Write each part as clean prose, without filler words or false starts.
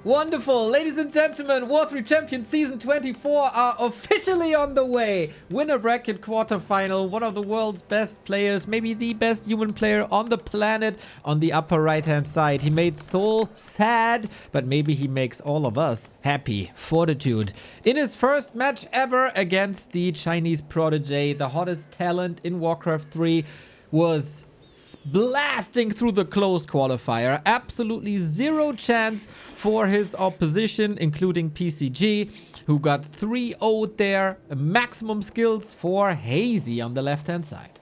Wonderful. Ladies and gentlemen, War3Champions Season 24 are officially on the way. Winner bracket quarterfinal. One of the world's best players, maybe the best human player on the planet, on the upper right-hand side. He made Soul sad, but maybe he makes all of us happy. Fortitude. In his first match ever against the Chinese protege, the hottest talent in Warcraft 3, was blasting through the closed qualifier. Absolutely zero chance for his opposition, including PCG, who got 3-0'd there. Maximum skills for HAZY on the left-hand side.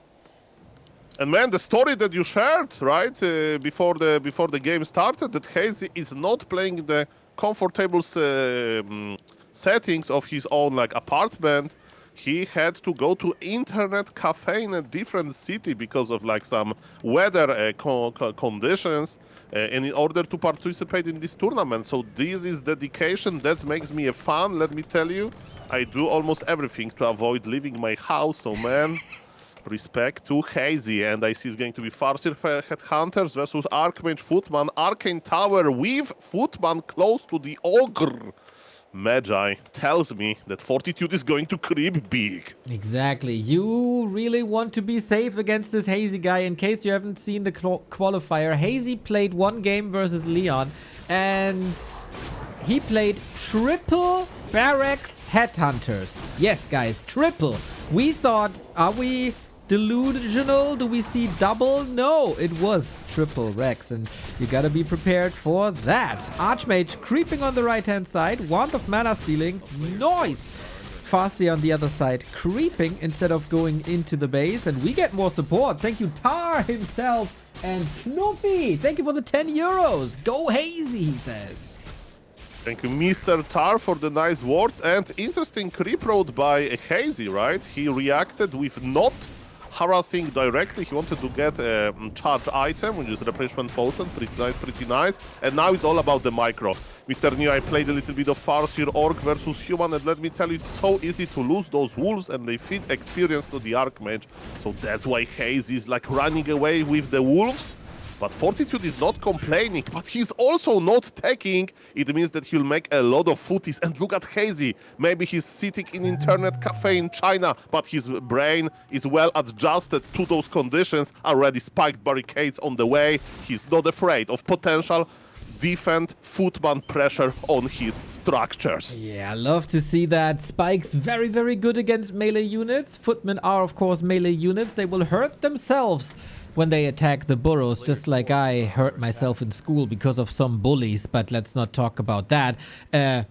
And man, the story that you shared, right, before the game started, that HAZY is not playing the comfortable settings of his own like apartment. He had to go to internet cafe in a different city because of like some weather conditions and in order to participate in this tournament. So this is dedication that makes me a fan, let me tell you. I do almost everything to avoid leaving my house, so man, respect to HAZY. And I see it's going to be Farseer Headhunters versus Archmage Footman, Arcane Tower with Footman close to the Ogre. Magi tells me that Fortitude is going to creep big. Exactly. You really want to be safe against this HAZY guy. In case you haven't seen the qualifier, HAZY played one game versus Leon, and he played triple Barracks Headhunters. Yes, guys, triple. We thought, are we delusional? Do we see double? No, it was triple Rex, and you gotta be prepared for that. Archmage creeping on the right-hand side, Wand of Mana stealing, nice! Farseer on the other side, creeping instead of going into the base, and we get more support. Thank you, Tar himself, and Snoopy, thank you for the 10 euros. Go HAZY, he says. Thank you, Mr. Tar, for the nice words, and interesting creep road by HAZY, right? He reacted with not harassing directly. He wanted to get a charge item, which is replenishment potion. Pretty nice. And now it's all about the micro. Mr. New, I played a little bit of Farseer Orc versus Human, and let me tell you, it's so easy to lose those wolves, and they feed experience to the Archmage. So that's why HAZY is like running away with the wolves. But Fortitude is not complaining, but he's also not taking. It means that he'll make a lot of footies. And look at HAZY. Maybe he's sitting in internet cafe in China, but his brain is well adjusted to those conditions. Already spiked barricades on the way. He's not afraid of potential defend Footman pressure on his structures. Yeah, I love to see that. Spike's very, very good against melee units. Footmen are, of course, melee units. They will hurt themselves when they attack the burrows, just like I hurt myself in school because of some bullies, but let's not talk about that.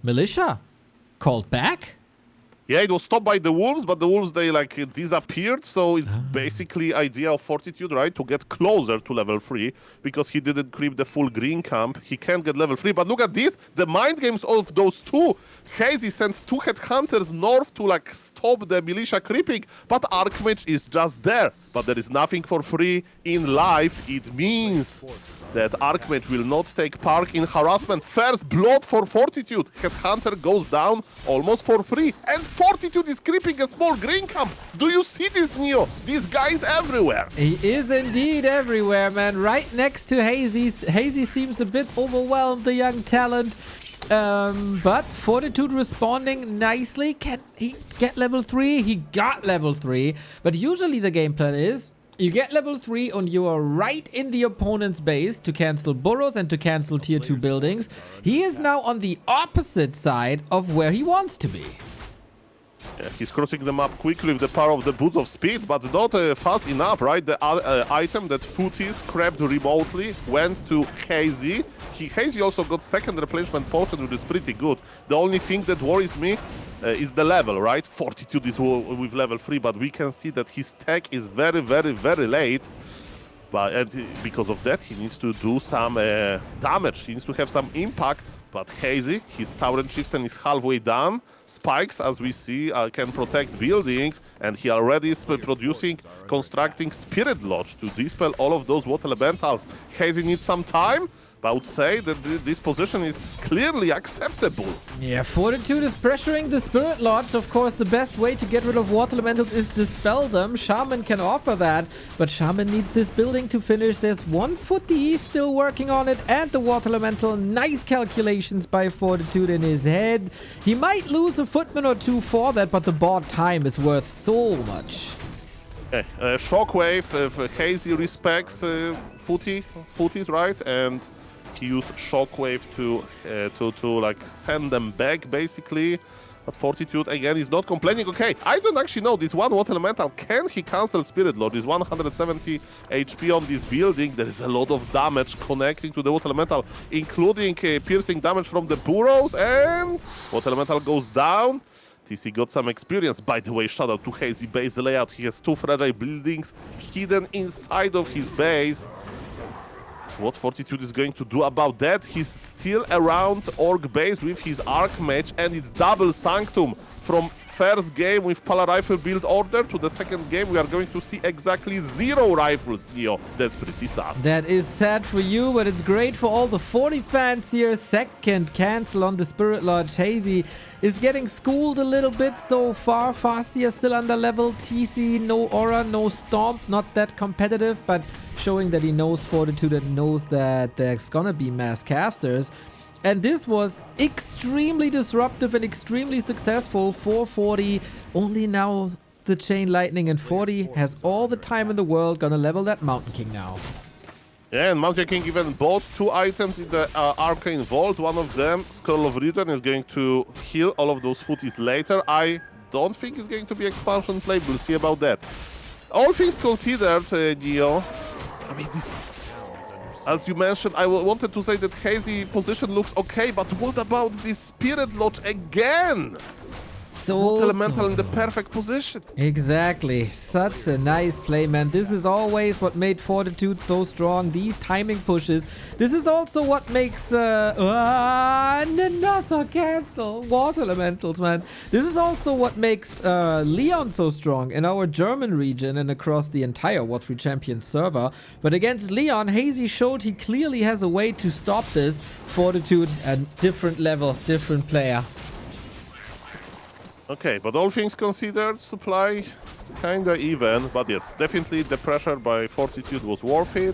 Militia called back? Yeah, it was stopped by the wolves, but the wolves, they like disappeared, so it's basically idea of Fortitude, right, to get closer to level 3, because he didn't creep the full green camp. He can't get level 3, but look at this, the mind games of those two. HAZY sends 2 headhunters north to like stop the militia creeping, but Archmage is just there. But there is nothing for free in life. It means that Archmage will not take part in harassment. First blood for Fortitude. Headhunter goes down almost for free. And Fortitude is creeping a small green camp. Do you see this, Neo? This guy is everywhere. He is indeed everywhere, man. Right next to HAZY. HAZY seems a bit overwhelmed, the young talent. But Fortitude responding nicely. Can he get level 3? He got level 3. But usually the game plan is you get level 3 and you are right in the opponent's base to cancel burrows and to cancel tier 2 buildings. He is now on the opposite side of where he wants to be. Yeah, he's crossing the map quickly with the power of the Boots of Speed, but not fast enough, right? The item that Footies grabbed remotely went to HAZY. HAZY also got second replenishment potion, which is pretty good. The only thing that worries me is the level, right? Fortitude is with level 3, but we can see that his tech is very, very, very late. But because of that, he needs to do some damage. He needs to have some impact. But HAZY, his Tower and Chieftain is halfway done. Spikes, as we see, can protect buildings, and he already is constructing Spirit Lodge to dispel all of those water elementals. HAZY needs some time, But I would say that this position is clearly acceptable. Yeah, Fortitude is pressuring the Spirit Lodge. Of course, the best way to get rid of Water Elementals is dispel them. Shaman can offer that, but Shaman needs this building to finish. There's one footy still working on it, and the Water Elemental. Nice calculations by Fortitude in his head. He might lose a footman or two for that, but the bought time is worth so much. Okay, Shockwave, Hazy respects footies, right? And he used Shockwave to like send them back, basically. But Fortitude, again, is not complaining. Okay, I don't actually know. This one Water Elemental, can he cancel Spirit Lord? Is 170 HP on this building. There is a lot of damage connecting to the Water Elemental, including piercing damage from the burrows. And Water Elemental goes down. TC got some experience. By the way, shout out to Hazy base layout. He has two fragile buildings hidden inside of his base. What Fortitude is going to do about that? He's still around Orc base with his Archmage, and it's double Sanctum. From first game with Pala Rifle build order to the second game, we are going to see exactly 0 rifles, Neo. That's pretty sad. That is sad for you, but it's great for all the 40 fans here. Second cancel on the Spirit Lodge. Hazy is getting schooled a little bit so far. Fastia still under level. TC, no Aura, no Stomp. Not that competitive, but showing that he knows Fortitude and knows that there's gonna be mass casters. And this was extremely disruptive and extremely successful for 40. Only now the Chain Lightning, and 40 has all the time in the world. Gonna level that Mountain King now. Yeah, and Mountain King even bought 2 items in the Arcane Vault. One of them, Skull of Regen, is going to heal all of those footies later. I don't think it's going to be expansion play. We'll see about that. All things considered, Neo, I mean, this... As you mentioned, I wanted to say that Hazy position looks okay, but what about this Spirit Lodge again? Water Elemental in the perfect position. Exactly. Such a nice play, man. This is always what made Fortitude so strong. These timing pushes. This is also what makes... another cancel. Water Elementals, man. This is also what makes Leon so strong in our German region and across the entire W3Champions server. But against Leon, Hazy showed he clearly has a way to stop this. Fortitude, a different level, different player. Okay, but all things considered, supply kinda even, but yes, definitely the pressure by Fortitude was worth it.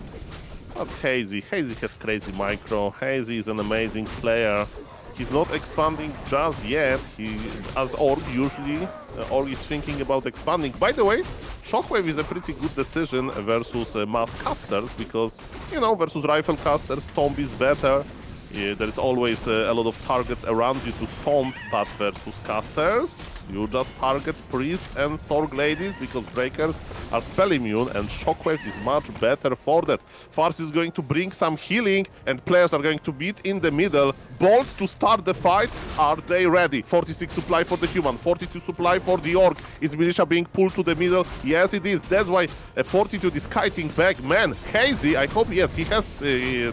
But Hazy has crazy micro. Hazy is an amazing player. He's not expanding just yet. He, as Org usually, Org is thinking about expanding. By the way, Shockwave is a pretty good decision versus mass casters, because, you know, versus rifle casters, Stomp is better. Yeah, there is always a lot of targets around you to stomp, but versus casters, you just target priests and Sorg ladies, because breakers are spell immune, and Shockwave is much better for that. Farce is going to bring some healing, and players are going to beat in the middle. Bolt to start the fight. Are they ready? 46 supply for the human, 42 supply for the orc. Is Militia being pulled to the middle? Yes, it is. That's why Fortitude is kiting back. Man, Hazy, I hope, yes, he has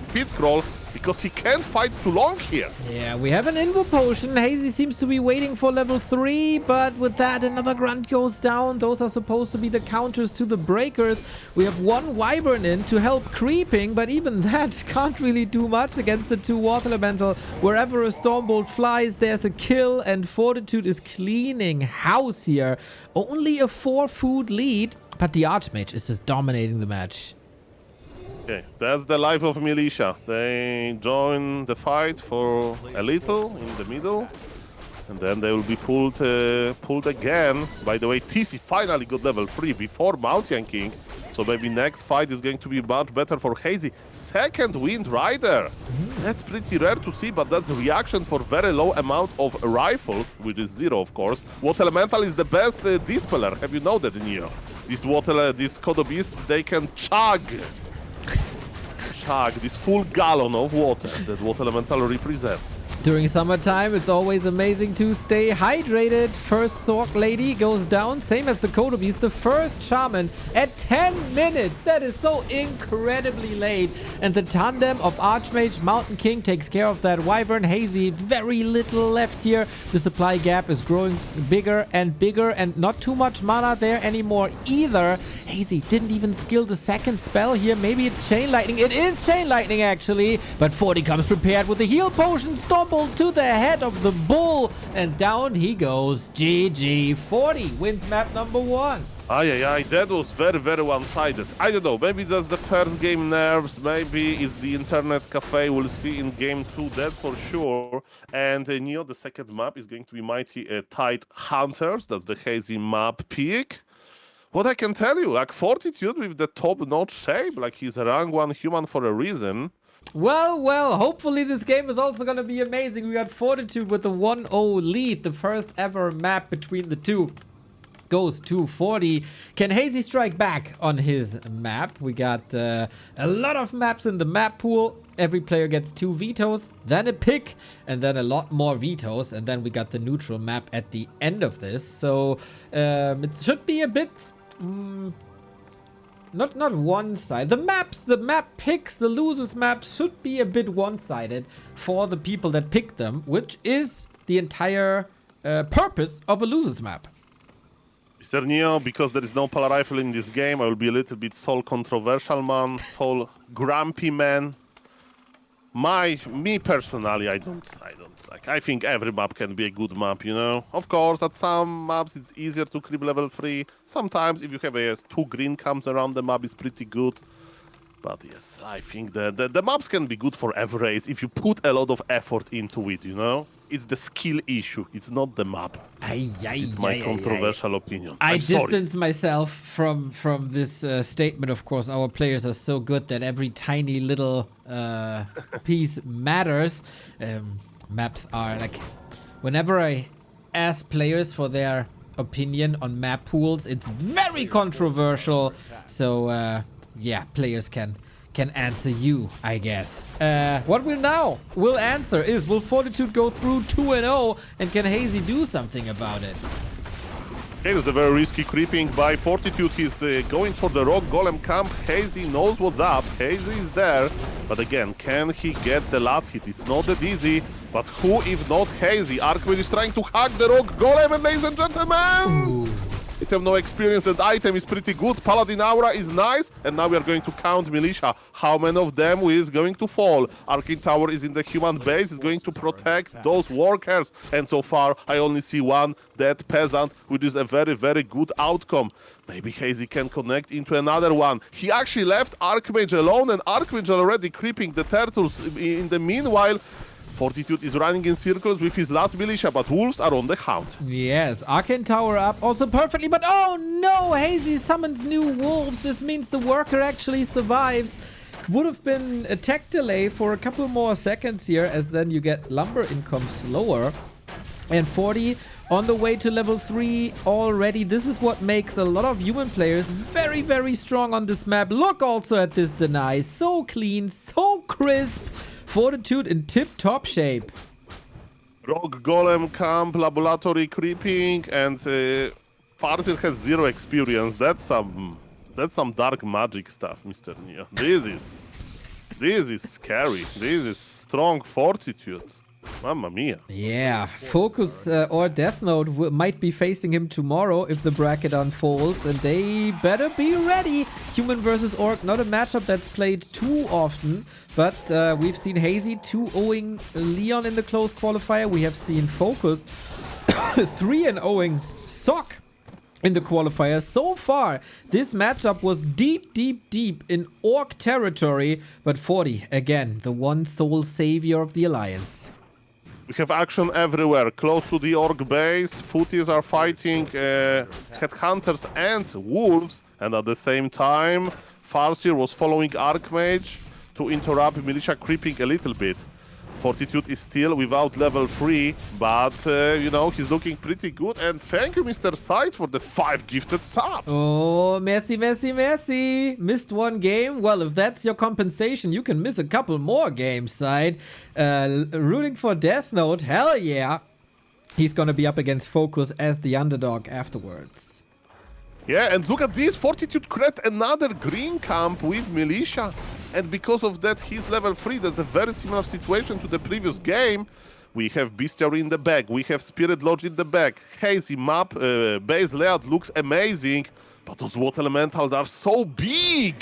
speed scroll, because he can't fight too long here. Yeah, we have an Invo Potion. Hazy seems to be waiting for level 3, but with that, another Grunt goes down. Those are supposed to be the counters to the breakers. We have one Wyvern in to help creeping, but even that can't really do much against the 2 Water Elemental. Wherever a Stormbolt flies, there's a kill, and Fortitude is cleaning house here. Only a 4 food lead, but the Archmage is just dominating the match. Okay, that's the life of Militia. They join the fight for a little in the middle, and then they will be pulled again. By the way, TC finally got level 3 before Mountain King, so maybe next fight is going to be much better for Hazy. Second Wind Rider. That's pretty rare to see, but that's a reaction for very low amount of rifles, which is 0, of course. Water Elemental is the best dispeller. Have you know that, Neo? This Kodo Beast, they can chug this full gallon of water that Water Elemental represents. During summertime, it's always amazing to stay hydrated. First Sork Lady goes down, same as the Kodobees. The first Shaman at 10 minutes. That is so incredibly late. And the tandem of Archmage, Mountain King takes care of that Wyvern. HAZY, very little left here. The supply gap is growing bigger and bigger, and not too much mana there anymore either. HAZY didn't even skill the second spell here. Maybe it's Chain Lightning. It is Chain Lightning, actually. But 40 comes prepared with the heal potion. Stompled to the head of the bull, and down he goes. GG. 40 wins map number 1. Aye, that was very, very one-sided. I don't know, maybe that's the first game nerves, maybe it's the internet cafe, we'll see in game 2, that for sure. And Neo, the second map is going to be Mighty Tide Hunters, that's the HAZY map pick. What I can tell you, like Fortitude with the top-notch shape, like he's a rank 1 human for a reason. Well, hopefully this game is also going to be amazing. We got Fortitude with the 1-0 lead, the first ever map between the two. Goes to 40. Can HAZY strike back on his map? We got a lot of maps in the map pool. Every player gets 2 vetoes, then a pick, and then a lot more vetoes. And then we got the neutral map at the end of this. So it should be a bit... Not one side. The map picks, the losers maps should be a bit one-sided for the people that pick them, which is the entire purpose of a losers map. Mr. Neo, because there is no polar rifle in this game, I will be a little bit soul controversial man, soul grumpy man. Me personally, I don't like. I think every map can be a good map, you know. Of course, at some maps it's easier to creep level 3. Sometimes if you have a 2 green comes around the map, it's pretty good. But yes, I think the maps can be good for every race if you put a lot of effort into it, you know. It's the skill issue. It's not the map. It's my controversial opinion. I distance myself from this statement. Of course, our players are so good that every tiny little piece matters. Maps are like, whenever I ask players for their opinion on map pools, it's very controversial. So yeah, players can answer you, I guess. What will answer is, will Fortitude go through 2-0, and can HAZY do something about it? Okay, there's a very risky creeping by Fortitude. He's going for the Rock Golem camp. HAZY knows what's up. HAZY is there. But again, can he get the last hit? It's not that easy. But who if not HAZY? Archmage is trying to hack the Rock Golem, and ladies and gentlemen! Ooh. Item no experience, and item is pretty good. Paladin Aura is nice, and now we are going to count Militia. How many of them is going to fall? Arcane Tower is in the human base, is going to protect those workers, and so far I only see one dead peasant, which is a very, very good outcome. Maybe HAZY can connect into another one. He actually left Archmage alone, and Archmage already creeping the turtles. In the meanwhile, Fortitude is running in circles with his last Militia, but Wolves are on the hunt. Yes, Arcane Tower up also perfectly, but oh no, HAZY summons new Wolves. This means the worker actually survives. Would have been a tech delay for a couple more seconds here, as then you get lumber income slower. And 40 on the way to level 3 already. This is what makes a lot of human players very, very strong on this map. Look also at this deny. So clean, so crisp. Fortitude in tip-top shape. Rock Golem camp, laboratory creeping, and Farseer has 0 experience. That's some dark magic stuff, Mr. Neo. This is scary. This is strong Fortitude. Mamma mia. Yeah, Focus or Death Note might be facing him tomorrow if the bracket unfolds, and they better be ready. Human versus Orc, not a matchup that's played too often, but we've seen HAZY 2-0ing Leon in the close qualifier. We have seen Focus 3-0ing Sock in the qualifier. So far, this matchup was deep in Orc territory, but 40, again, the one sole savior of the Alliance. We have action everywhere, close to the Orc base. Footies are fighting Headhunters and Wolves, and at the same time, Farseer was following Archmage to interrupt Militia creeping a little bit. Fortitude is still without level 3, but, you know, he's looking pretty good. And thank you, Mr. Side, for the 5 gifted subs. Oh, merci, merci, merci. Missed one game? Well, if that's your compensation, you can miss a couple more games, Side. Rooting for Death Note, hell yeah. He's gonna be up against Focus as the underdog afterwards. Yeah, and look at this. Fortitude create another green camp with Militia. And because of that, he's level 3. That's a very similar situation to the previous game. We have Bestiary in the back. We have Spirit Lodge in the back. Hazy map, base layout looks amazing. But those water elementals are so big.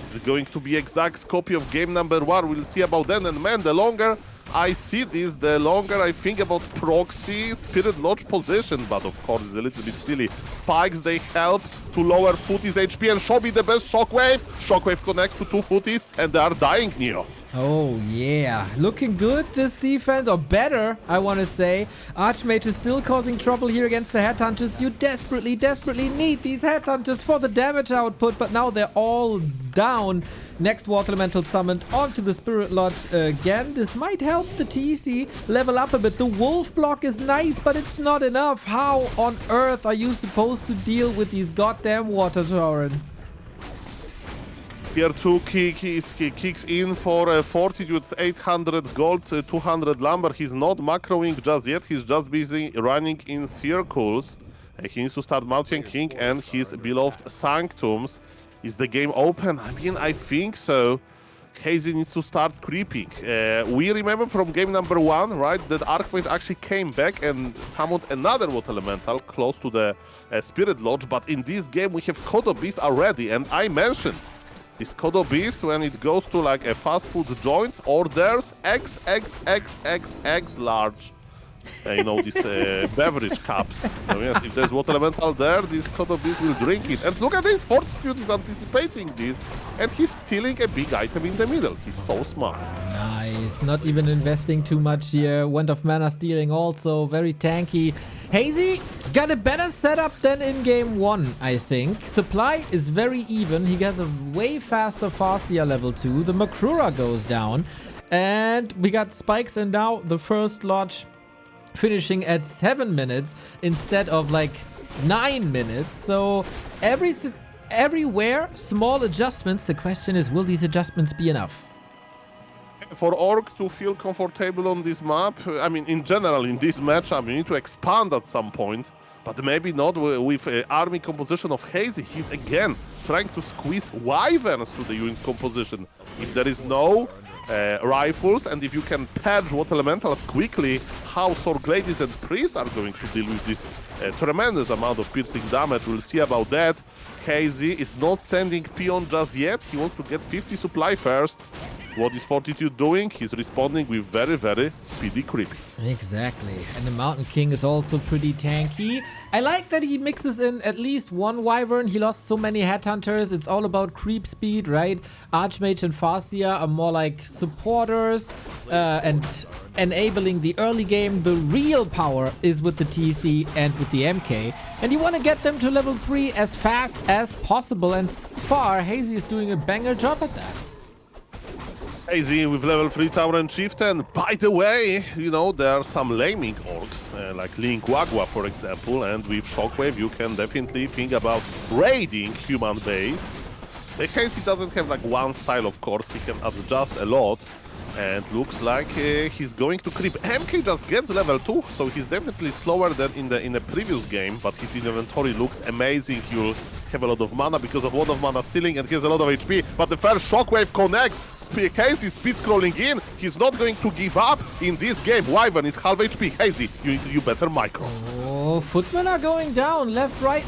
This is going to be exact copy of game number 1. We'll see about that. And man, the longer I see this, the longer I think about proxy Spirit Lodge position, but of course it's a little bit silly. Spikes, they help to lower Footy's HP, and show me the best Shockwave. Shockwave connects to 2 Footies, and they are dying, Neo. Oh yeah, looking good this defense, or better, I want to say. Archmage is still causing trouble here against the Headhunters. You desperately, desperately need these Headhunters for the damage output, but now they're all down. Next Water Elemental summoned onto the Spirit Lodge again. This might help the TC level up a bit. The Wolf block is nice, but it's not enough. How on earth are you supposed to deal with these goddamn Water Tauren? Here 2 kicks in for Fortitude, 800 gold, 200 lumber. He's not macroing just yet. He's just busy running in circles. He needs to start Mountain King and his beloved Sanctums. Is the game open? I mean, I think so. Hazy needs to start creeping. We remember from game number 1, right, that Archmage actually came back and summoned another Water Elemental close to the Spirit Lodge. But in this game, we have Kodo Beast already. And I mentioned this Kodo Beast, when it goes to like a fast food joint, orders XXXXX large. You know, these beverage cups. So yes, if there's Water Elemental there, this Kodo Beast will drink it. And look at this, Fortitude is anticipating this, and he's stealing a big item in the middle. He's so smart. Nice, not even investing too much here. Wand of Mana stealing also, very tanky. Hazy got a better setup than in game 1, I think. Supply is very even. He gets a way faster Farseer level 2. The Makrura goes down. And we got spikes, and now the first lodge finishing at 7 minutes instead of like 9 minutes. So everywhere small adjustments. The question is, will these adjustments be enough? For Orc to feel comfortable on this map, I mean, in general, in this matchup, you need to expand at some point, but maybe not with army composition of Hazy. He's again trying to squeeze Wyverns to the unit composition. If there is no rifles, and if you can purge Water Elementals quickly, how Sorgladies and Priests are going to deal with this tremendous amount of piercing damage. We'll see about that. Hazy is not sending Peon just yet. He wants to get 50 supply first. What is Fortitude doing? He's responding with very, very speedy creeping. Exactly. And the Mountain King is also pretty tanky. I like that he mixes in at least one Wyvern. He lost so many Headhunters. It's all about creep speed, right? Archmage and Farseer are more like supporters and enabling the early game. The real power is with the TC and with the MK. And you want to get them to level 3 as fast as possible. And so far, Hazy is doing a banger job at that. Hazy with level 3 Tauren Chieftain. By the way, you know, there are some laming orcs, like Linguagua, for example, and with Shockwave you can definitely think about raiding human base. Hazy doesn't have like one style, of course, he can adjust a lot, and looks like he's going to creep. MK just gets level 2, so he's definitely slower than in the previous game, but his inventory looks amazing. He'll have a lot of mana because of Wand of Mana stealing, and he has a lot of HP, but the first Shockwave connects. Hazy speed scrolling in. He's not going to give up in this game. Wyvern is half HP. Hazy, you better micro. Oh, Footmen are going down. Left, right.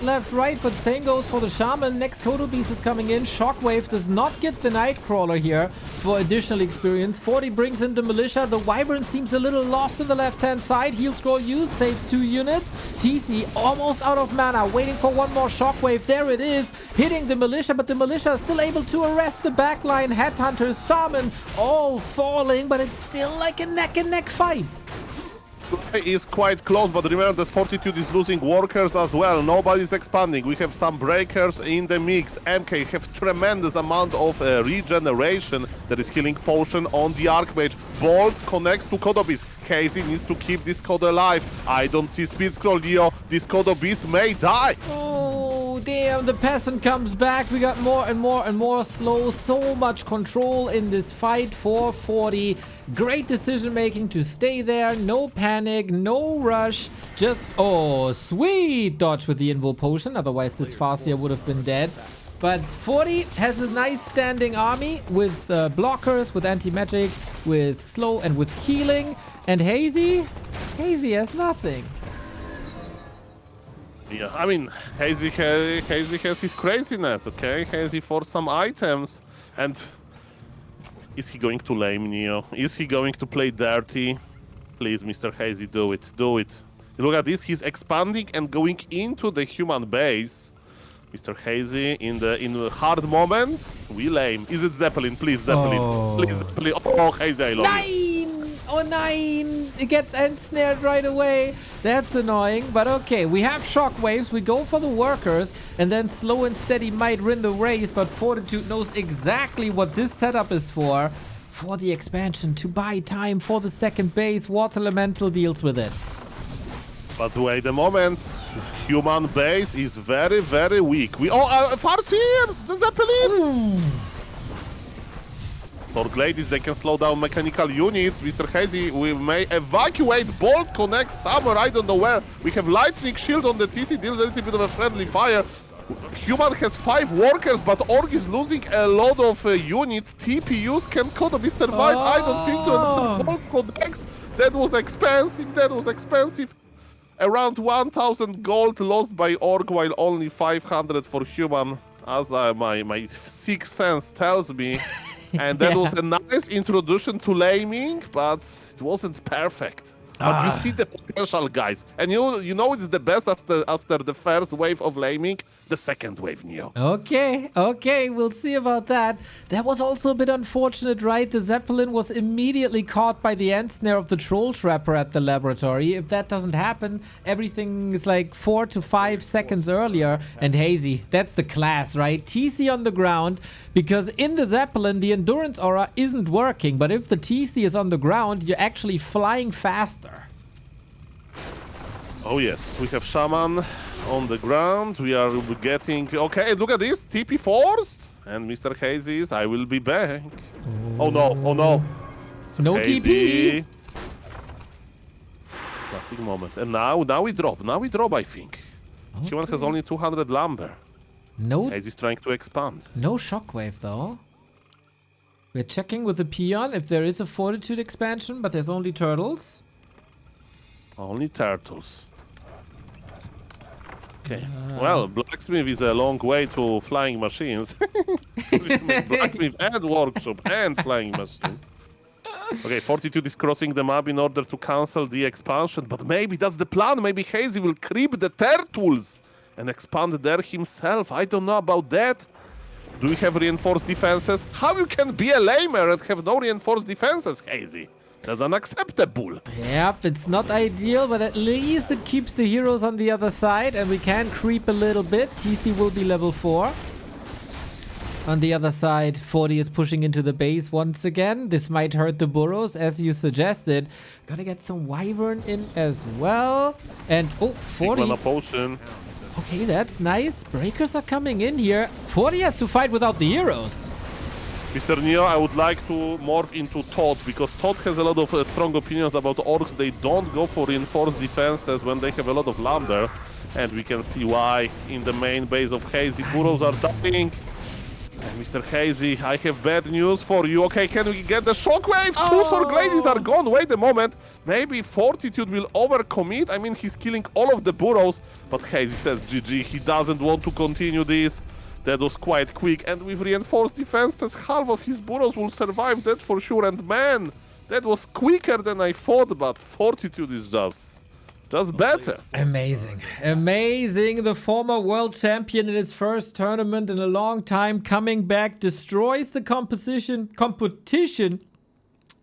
But same goes for the Shaman. Next Kodo Beast is coming in. Shockwave does not get the Nightcrawler here for additional experience. 40 brings in the Militia. The Wyvern seems a little lost on the left-hand side. Heal scroll used. Saves 2 units. TC almost out of mana. Waiting for one more Shockwave. There it is. Hitting the Militia, but the Militia is still able to arrest the backline. Headhunters, Shaman, all falling, but it's still like a neck-and-neck fight. Is quite close, but remember that Fortitude is losing workers as well. Nobody's expanding. We have some breakers in the mix. MK have tremendous amount of regeneration. There is healing potion on the Archmage. Bolt connects to Kodobeast. HAZY needs to keep this Code alive. I don't see speed scroll, Leo. This Kodobeast may die. Oh, damn, the peasant comes back. We got more and more and more slow. So much control in this fight for 40. Great decision making to stay there. No panic, no rush. Just, oh, sweet dodge with the Invo Potion. Otherwise, this Farseer would have been dead. But 40 has a nice standing army with blockers, with anti-magic, with slow, and with healing. And HAZY has nothing. Yeah, I mean, HAZY has his craziness, okay? HAZY for some items. And is he going to lame Neo? Is he going to play dirty? Please, Mr. HAZY, do it. Do it. Look at this. He's expanding and going into the human base. Mr. HAZY in the hard moments, we lame. Is it Zeppelin? Please, Zeppelin. Oh. Please, Zeppelin. Oh, HAZY, I love you. 9! Oh, 9! It gets ensnared right away. That's annoying. But okay, we have shockwaves. We go for the workers. And then slow and steady might win the race. But Fortitude knows exactly what this setup is for. For the expansion, to buy time for the second base. Water Elemental deals with it. But wait a moment. Human base is very, very weak. Farseer! The Zeppelin! Sword Ladies, they can slow down mechanical units. Mr. HAZY, we may evacuate. Bolt connects somewhere, I don't know where. We have Lightning Shield on the TC, deals a little bit of a friendly fire. Human has 5 workers, but Org is losing a lot of units. TPUs can Kodobeast survive? Oh. I don't think so. And Bolt connects. That was expensive. That was expensive. Around 1,000 gold lost by Org, while only 500 for Human, as my sixth sense tells me. And that was a nice introduction to laming, but it wasn't perfect. But you see the potential, guys. And you know it's the best after the first wave of laming, the second wave, Neo. Okay, we'll see about that. That was also a bit unfortunate, right? The Zeppelin was immediately caught by the end snare of the Troll Trapper at the laboratory. If that doesn't happen, everything is like 4 to 5 seconds earlier. And HAZY, that's the class, right? TC on the ground, because in the Zeppelin, the Endurance Aura isn't working. But if the TC is on the ground, you're actually flying faster. Oh yes, we have Shaman on the ground. We are getting... Okay, look at this. TP forced. And Mr. HAZY is, I will be back. Oh no, oh no. Mr. No HAZY. TP. Classic moment. And now we drop. Now we drop, I think. Okay. Human has only 200 lumber. No. HAZY is trying to expand. No shockwave, though. We're checking with the peon if there is a Fortitude expansion, but there's only turtles. Only turtles. Okay. Well, blacksmith is a long way to flying machines. Blacksmith and workshop and flying machine. Okay, Fortitude is crossing the map in order to cancel the expansion, but maybe that's the plan. Maybe HAZY will creep the turtles and expand there himself. I don't know about that. Do we have reinforced defenses? How you can be a lamer and have no reinforced defenses, HAZY? That's unacceptable. Yep, it's not ideal, but at least it keeps the heroes on the other side, and we can creep a little bit. TC will be level 4. On the other side, 40 is pushing into the base once again. This might hurt the burrows, as you suggested. Gotta get some Wyvern in as well. And, oh, 40. Big mana potion. Okay, that's nice. Breakers are coming in here. 40 has to fight without the heroes. Mr. Neo, I would like to morph into Todd, because Todd has a lot of strong opinions about orcs. They don't go for reinforced defenses when they have a lot of lumber. And we can see why in the main base of HAZY. Burrows are dying. And Mr. HAZY, I have bad news for you. Okay, can we get the shockwave? Oh. 2 Sword Ladies are gone. Wait a moment. Maybe Fortitude will overcommit. I mean, he's killing all of the burrows. But HAZY says GG. He doesn't want to continue this. That was quite quick. And with reinforced defenses, half of his burrows will survive that for sure. And man, that was quicker than I thought. But Fortitude is just better. Amazing. Amazing. The former world champion in his first tournament in a long time coming back, destroys the competition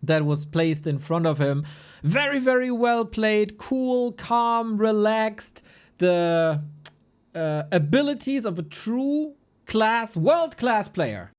that was placed in front of him. Very, very well played. Cool, calm, relaxed. The abilities of a true world-class player.